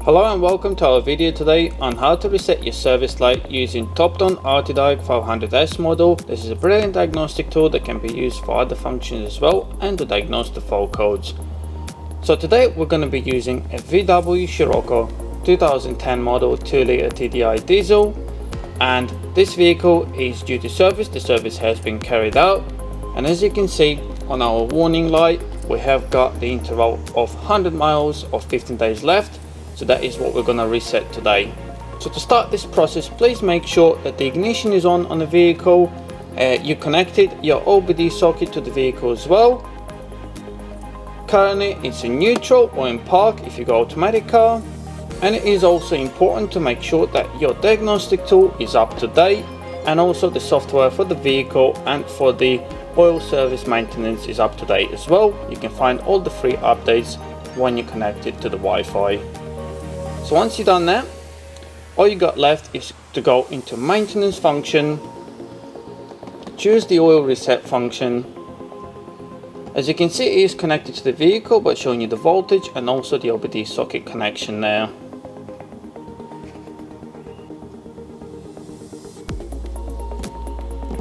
Hello and welcome to our video today on how to reset your service light using Topdon ArtiDiag500S model. This is a brilliant diagnostic tool that can be used for other functions as well and to diagnose the fault codes. So today we're going to be using a VW Scirocco 2010 model 2-litre TDI diesel, and this vehicle is due to service. The service has been carried out, and as you can see on our warning light we have got the interval of 100 miles or 15 days left. So that is what we're going to reset today. So to start this process, please make sure that the ignition is on the vehicle. You connected your OBD socket to the vehicle as well. Currently it's in neutral or in park if you go automatic car. And it is also important to make sure that your diagnostic tool is up to date, and also the software for the vehicle and for the oil service maintenance is up to date as well. You can find all the free updates when you connect it to the Wi-Fi. So once you've done that, all you got left is to go into maintenance function, choose the oil reset function. As you can see, it is connected to the vehicle by showing you the voltage and also the OBD socket connection there.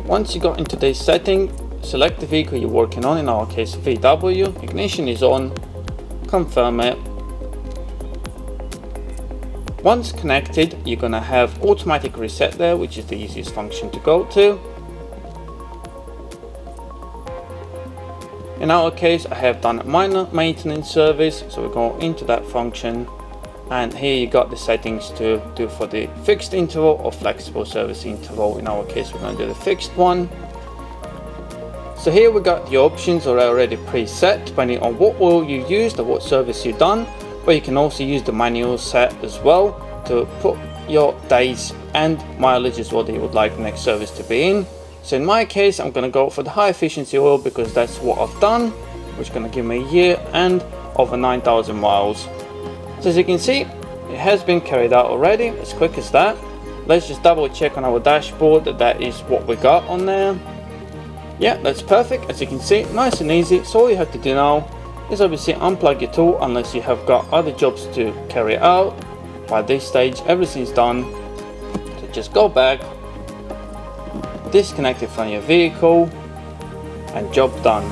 Once you got into this setting, select the vehicle you're working on, in our case VW, ignition is on, confirm it. Once connected, you're going to have automatic reset there, which is the easiest function to go to. In our case, I have done a minor maintenance service, so we go into that function, and here you got the settings to do for the fixed interval or flexible service interval. In our case, we're going to do the fixed one. So here we got the options are already preset depending on what oil you used or what service you've done. But you can also use the manual set as well to put your days and mileage as well that you would like the next service to be in. So in my case, I'm going to go for the high efficiency oil because that's what I've done, which is going to give me a year and over 9,000 miles. So as you can see, it has been carried out already, as quick as that. Let's just double check on our dashboard that that is what we got on there. Yeah, that's perfect. As you can see, nice and easy. So all you have to do now is obviously unplug your tool unless you have got other jobs to carry out. By this stage everything's done, so just go back, disconnect it from your vehicle, and job done.